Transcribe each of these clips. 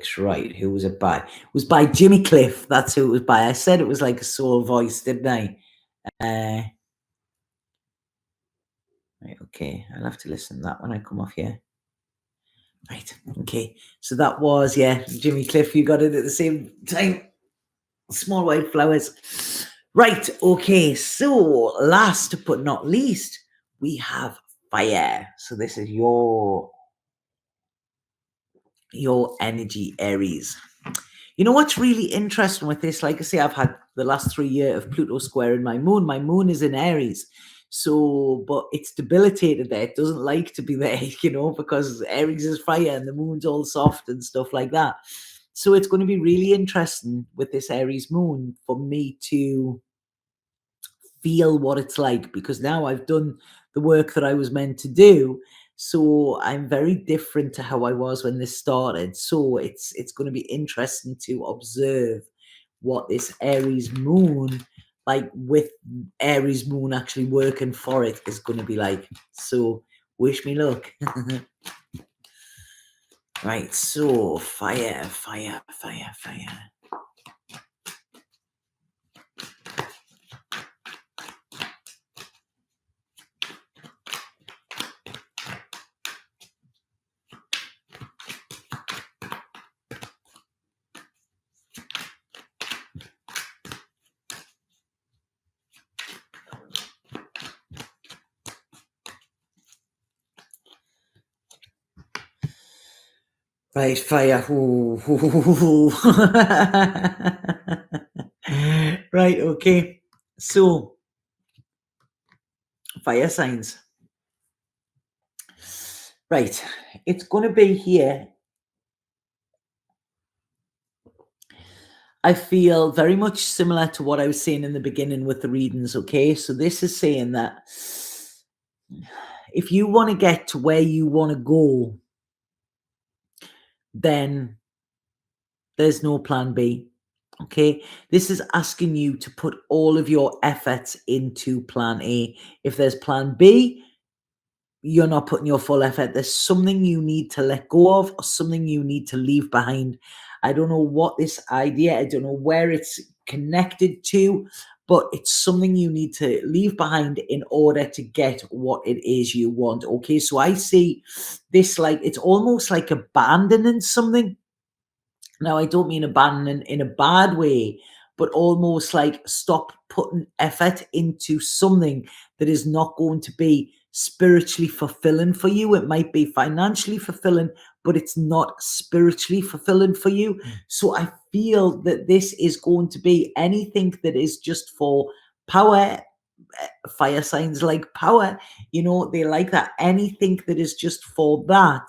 lyrics, right? Who was it by? It was by Jimmy Cliff. That's who it was by. I said it was like a soul voice, didn't I? Right, okay. I'll have to listen to that when I come off here. Right, okay. So that was, yeah, Jimmy Cliff. You got it at the same time. Small white flowers. Right, okay. So last but not least, we have fire. So this is your energy, Aries. You know what's really interesting with this? Like I say, I've had the last 3 years of Pluto squaring my moon. My moon is in Aries. So, but it's debilitated there. It doesn't like to be there, you know, because Aries is fire and the moon's all soft and stuff like that. So it's going to be really interesting with this Aries moon for me to feel what it's like, because now I've done the work that I was meant to do. So I'm very different to how I was when this started. So it's going to be interesting to observe what this Aries moon, like with Aries moon actually working for it, is going to be like. So wish me luck. Right, so fire, fire, fire, fire. Right, fire. Ooh, ooh. Right, okay. So, fire signs. Right, it's going to be here. I feel very much similar to what I was saying in the beginning with the readings, okay? So this is saying that if you want to get to where you want to go, then there's no plan B. Okay, this is asking you to put all of your efforts into plan A. If there's plan B, you're not putting your full effort. There's something you need to let go of, or something you need to leave behind. I don't know what this idea, I don't know where it's connected to, but it's something you need to leave behind in order to get what it is you want. Okay, so I see this like it's almost like abandoning something. Now, I don't mean abandoning in a bad way, but almost like stop putting effort into something that is not going to be spiritually fulfilling for you. It might be financially fulfilling, but it's not spiritually fulfilling for you. So I feel that this is going to be anything that is just for power. Fire signs like power, you know, they like that. Anything that is just for that,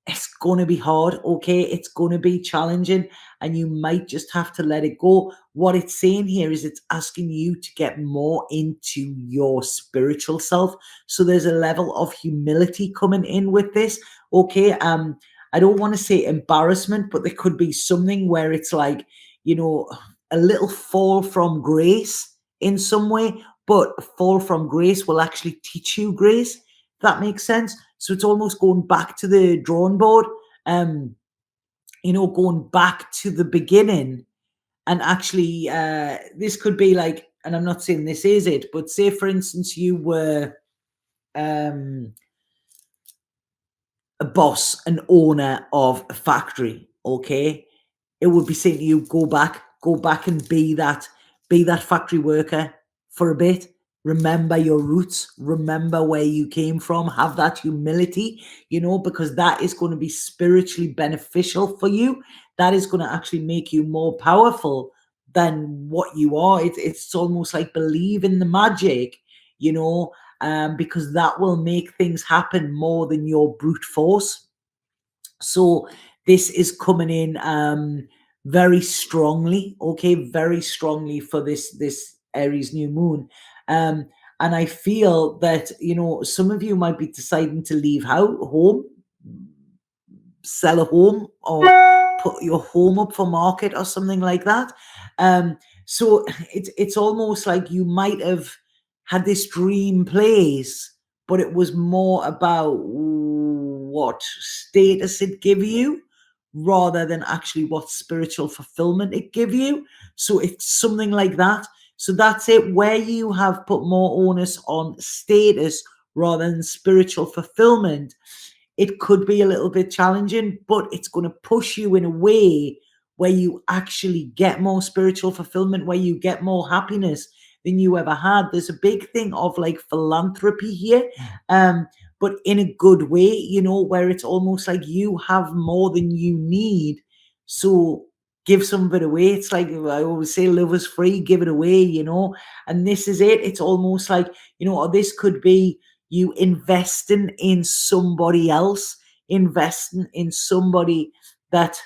it's going to be hard, okay? It's going to be challenging, and you might just have to let it go. What it's saying here is it's asking you to get more into your spiritual self. So there's a level of humility coming in with this, okay? I don't want to say embarrassment, but there could be something where it's like, you know, a little fall from grace in some way, but fall from grace will actually teach you grace. If that makes sense. So it's almost going back to the drawing board, you know, going back to the beginning. And actually, this could be like, and I'm not saying this is it, but say, for instance, you were a boss, an owner of a factory, okay? It would be saying to you, go back and be that factory worker for a bit. Remember your roots, remember where you came from, have that humility, you know, because that is going to be spiritually beneficial for you. That is going to actually make you more powerful than what you are. It's almost like believe in the magic, you know, because that will make things happen more than your brute force. So this is coming in very strongly, okay, very strongly for this Aries new moon. And I feel that, you know, some of you might be deciding to leave home, sell a home, or put your home up for market or something like that. So it's almost like you might have had this dream place, but it was more about what status it give you, rather than actually what spiritual fulfillment it give you. So it's something like that. So that's it, where you have put more onus on status rather than spiritual fulfillment. It could be a little bit challenging, but it's going to push you in a way where you actually get more spiritual fulfillment, where you get more happiness than you ever had. There's a big thing of like philanthropy here, but in a good way, you know, where it's almost like you have more than you need. So give some of it away. It's like I always say, love is free, give it away, you know. And this is it. It's almost like, you know, or this could be you investing in somebody else, investing in somebody that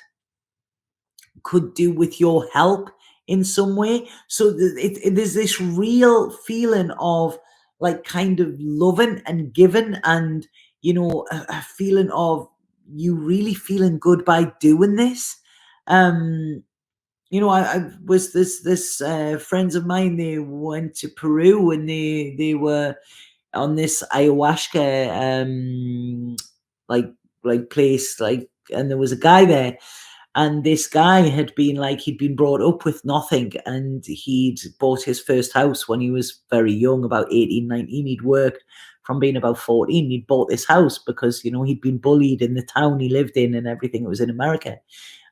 could do with your help in some way. So there's this real feeling of like kind of loving and giving, and you know, a feeling of you really feeling good by doing this. You know, I was this friends of mine, they went to Peru and they were on this ayahuasca like place, like, and there was a guy there, and this guy had been like, he'd been brought up with nothing, and he'd bought his first house when he was very young, about 18, 19. He'd worked from being about 14. He'd bought this house because, you know, he'd been bullied in the town he lived in and everything. It was in America,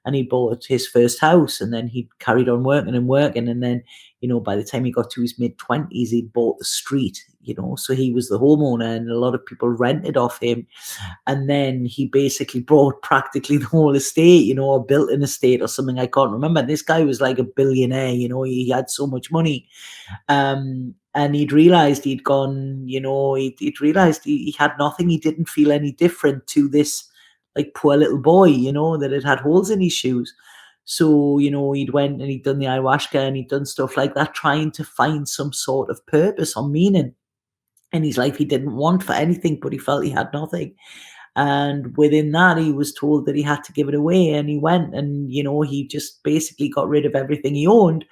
and he bought his first house, and then he carried on working and working, and then, you know, by the time he got to his mid-20s, he'd bought the street, you know, so he was the homeowner and a lot of people rented off him. And then he basically bought practically the whole estate, you know, or built an estate or something, I can't remember. This guy was like a billionaire, you know, he had so much money. And he'd realized he'd gone, you know, he'd realized he had nothing. He didn't feel any different to this like poor little boy, you know, that had holes in his shoes. So, you know, he'd went and he'd done the ayahuasca and he'd done stuff like that, trying to find some sort of purpose or meaning in his life. He didn't want for anything, but he felt he had nothing. And within that, he was told that he had to give it away. And he went and, you know, he just basically got rid of everything he owned.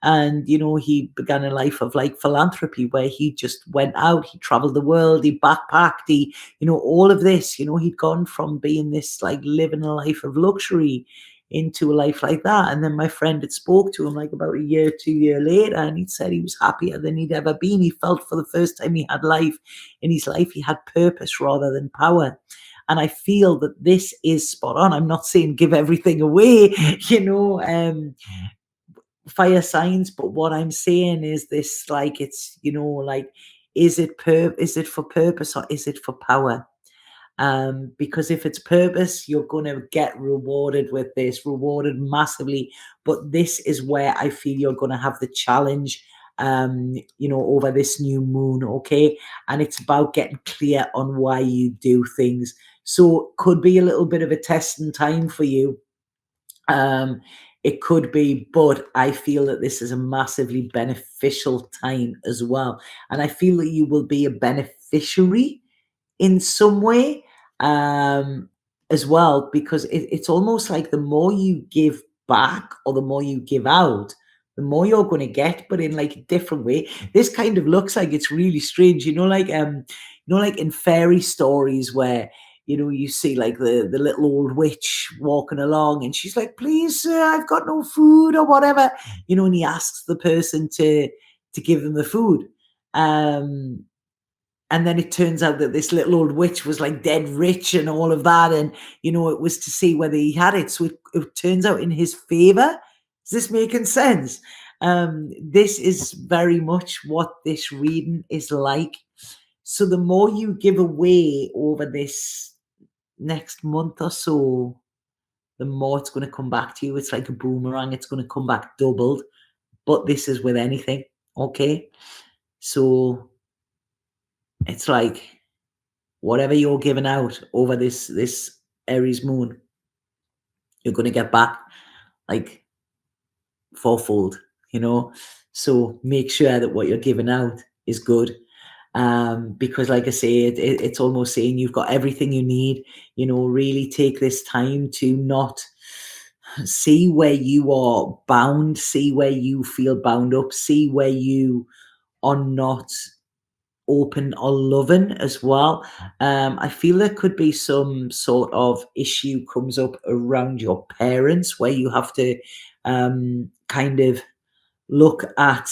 And, you know, he began a life of like philanthropy where he just went out, he traveled the world, he backpacked, he, you know, all of this, you know, he'd gone from being this like living a life of luxury into a life like that. And then my friend had spoke to him like about a year, 2 years later, and he said he was happier than he'd ever been. He felt for the first time he had life in his life, he had purpose rather than power. And I feel that this is spot on. I'm not saying give everything away, you know, fire signs, but what I'm saying is this, like, it's, you know, like, is it for purpose or is it for power? Because if it's purpose, you're going to get rewarded with this, rewarded massively. But this is where I feel you're going to have the challenge, you know, over this new moon. Okay. And it's about getting clear on why you do things. So could be a little bit of a testing time for you. It could be, but I feel that this is a massively beneficial time as well. And I feel that you will be a beneficiary in some way, as well, because it's almost like the more you give back or the more you give out, the more you're going to get, but in like a different way. This kind of looks like it's really strange, you know, like you know, like in fairy stories where, you know, you see like the little old witch walking along and she's like, please sir, I've got no food or whatever, you know, and he asks the person to give them the food. um and then it turns out that this little old witch was like dead rich and all of that. And, you know, it was to see whether he had it. So it turns out in his favor. Is this making sense? This is very much what this reading is like. So the more you give away over this next month or so, the more it's going to come back to you. It's like a boomerang. It's going to come back doubled. But this is with anything. Okay. So it's like, whatever you're giving out over this Aries moon, you're going to get back like fourfold, you know. So make sure that what you're giving out is good, because like I say, it's almost saying you've got everything you need. You know, really take this time to not see where you are bound, see where you feel bound up, see where you are not open or loving as well. I feel there could be some sort of issue comes up around your parents where you have to kind of look at,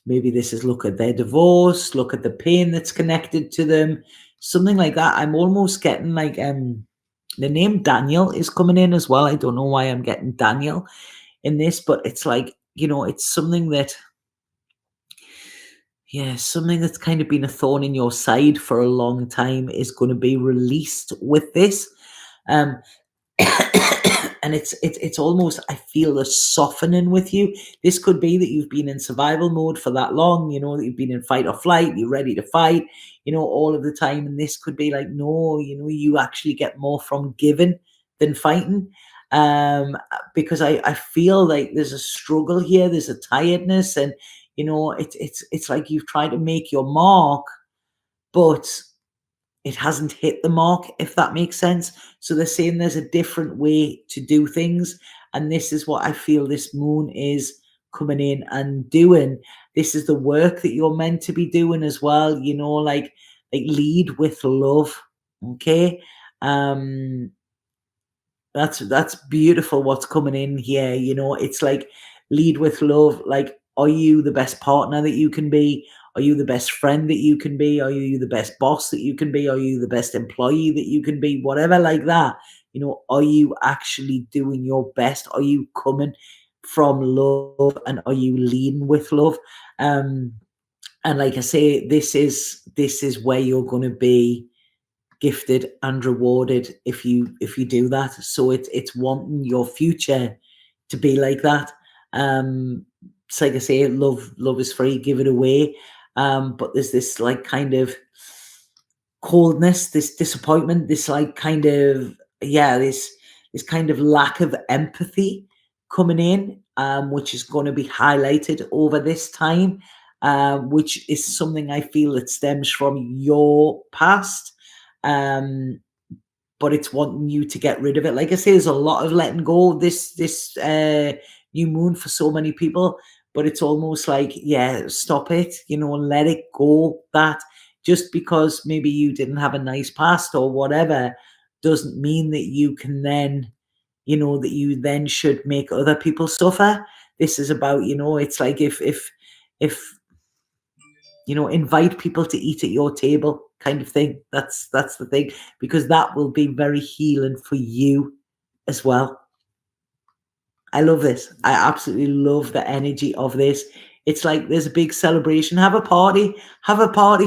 maybe this is look at their divorce, look at the pain that's connected to them, something like that. I'm almost getting like the name Daniel is coming in as well. I don't know why I'm getting Daniel in this, but it's like, it's something that, yeah, something that's kind of been a thorn in your side for a long time is going to be released with this. Um, and it's almost, I feel, a softening with you. This could be that you've been in survival mode for that long, that you've been in fight or flight, you're ready to fight, all of the time. And this could be like, no, you actually get more from giving than fighting. Because I feel like there's a struggle here, there's a tiredness, and it's like you've tried to make your mark, but it hasn't hit the mark, if that makes sense. So they're saying there's a different way to do things. And this is what I feel this moon is coming in and doing. This is the work that you're meant to be doing as well, like lead with love. Okay. That's beautiful what's coming in here. It's like lead with love. Like, are you the best partner that you can be? Are you the best friend that you can be? Are you the best boss that you can be? Are you the best employee that you can be? Whatever, like that. Are you actually doing your best? Are you coming from love, and are you leading with love? And like I say, this is where you're going to be gifted and rewarded if you do that. So it's wanting your future to be like that. It's like I say, love is free, give it away. But there's this like kind of coldness, this disappointment, this like kind of, this kind of lack of empathy coming in, which is going to be highlighted over this time, which is something I feel that stems from your past. But it's wanting you to get rid of it. Like I say, there's a lot of letting go this new moon for so many people, but it's almost like, stop it, let it go. That just because maybe you didn't have a nice past or whatever doesn't mean that you can then, that you then should make other people suffer. This is about, it's like if invite people to eat at your table kind of thing. That's the thing, because that will be very healing for you as well. I love this. I absolutely love the energy of this. It's like there's a big celebration. Have a party,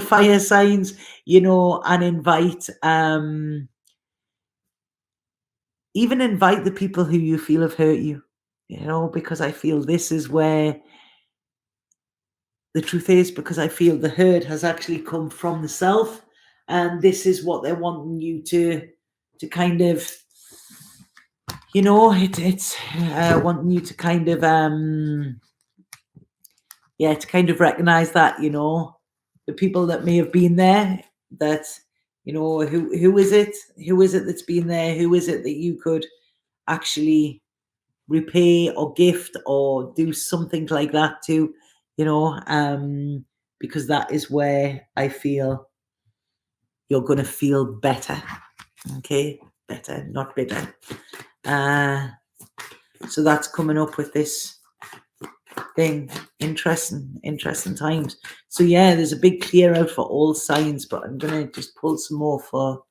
fire signs, and invite, even invite the people who you feel have hurt you, because I feel this is where the truth is, because I feel the hurt has actually come from the self, and this is what they're wanting you to kind of, it's wanting you to kind of, to kind of recognize that, the people that may have been there, that, who is it that's been there? Who is it that you could actually repay or gift or do something like that to, because that is where I feel you're going to feel better. Okay, better, not bitter. So that's coming up with this thing. Interesting times. So there's a big clear out for all signs, but I'm going to just pull some more for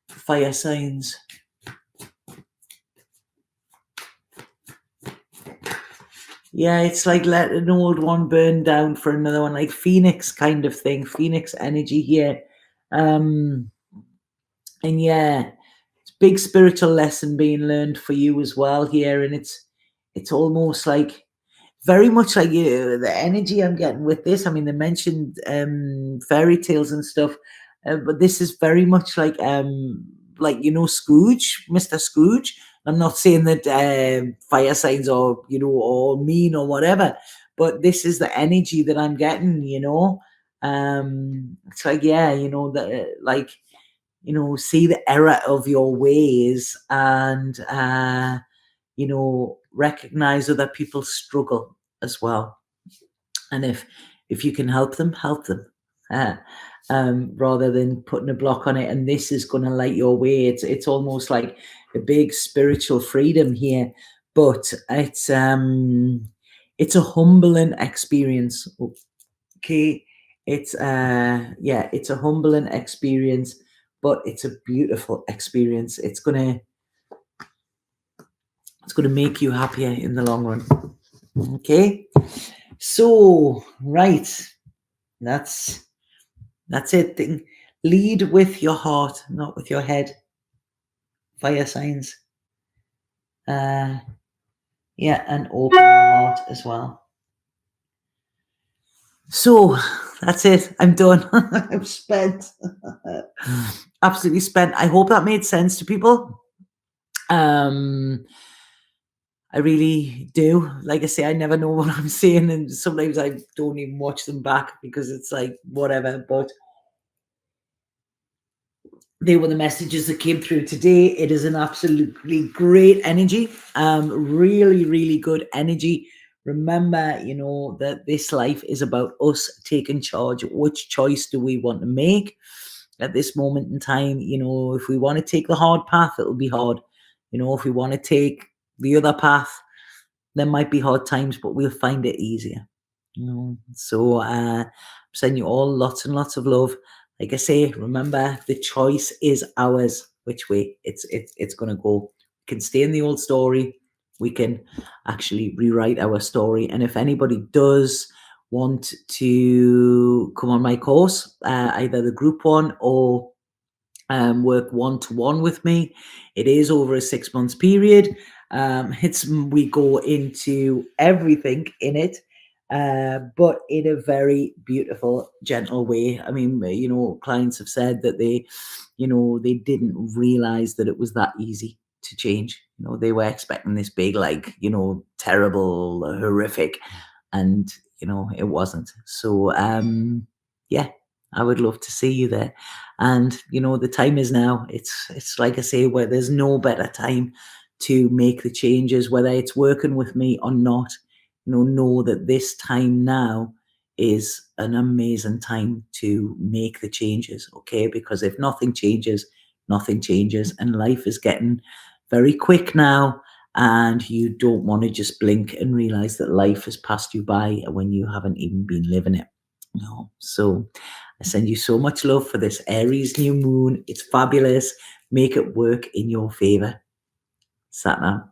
fire signs. It's like let an old one burn down for another one, like Phoenix kind of thing, Phoenix energy here. And it's big spiritual lesson being learned for you as well here. And it's almost like very much like the energy I'm getting with this. I mean, they mentioned fairy tales and stuff, but this is very much like Scrooge, Mr. Scrooge. I'm not saying that fire signs are, all mean or whatever, but this is the energy that I'm getting, It's like, see the error of your ways and, recognize other people's struggle as well. And if you can help them, uh, rather than putting a block on it. And this is going to light your way. It's almost like a big spiritual freedom here, but it's a humbling experience. Okay, it's yeah, it's a humbling experience, but it's a beautiful experience. It's gonna make you happier in the long run. Okay, so right, that's it. Lead with your heart, not with your head. Fire signs. Yeah, and open your heart as well. So that's it. I'm done. I'm spent. Absolutely spent. I hope that made sense to people. I really do. Like I say, I never know what I'm saying, and sometimes I don't even watch them back because it's like whatever. But they were the messages that came through today. It is an absolutely great energy. Really, really good energy. Remember, that this life is about us taking charge. Which choice do we want to make at this moment in time? If we want to take the hard path, it'll be hard. If we want to take the other path, there might be hard times, but we'll find it easier. So I'm sending you all lots and lots of love. Like I say, remember, the choice is ours. Which way it's gonna go. We can stay in the old story. We can actually rewrite our story. And if anybody does want to come on my course, either the group one or work one-to-one with me, it is over a 6 months period. We go into everything in it, but in a very beautiful, gentle way. I mean, clients have said that they didn't realize that it was that easy to change. They were expecting this big, like, terrible, horrific, and it wasn't. So yeah, I would love to see you there. And the time is now. It's like I say, where there's no better time to make the changes, whether it's working with me or not. Know that this time now is an amazing time to make the changes. Okay, because if nothing changes, nothing changes, and life is getting very quick now. And you don't want to just blink and realize that life has passed you by when you haven't even been living it. So I send you so much love for this Aries new moon. It's fabulous. Make it work in your favor. Satnam.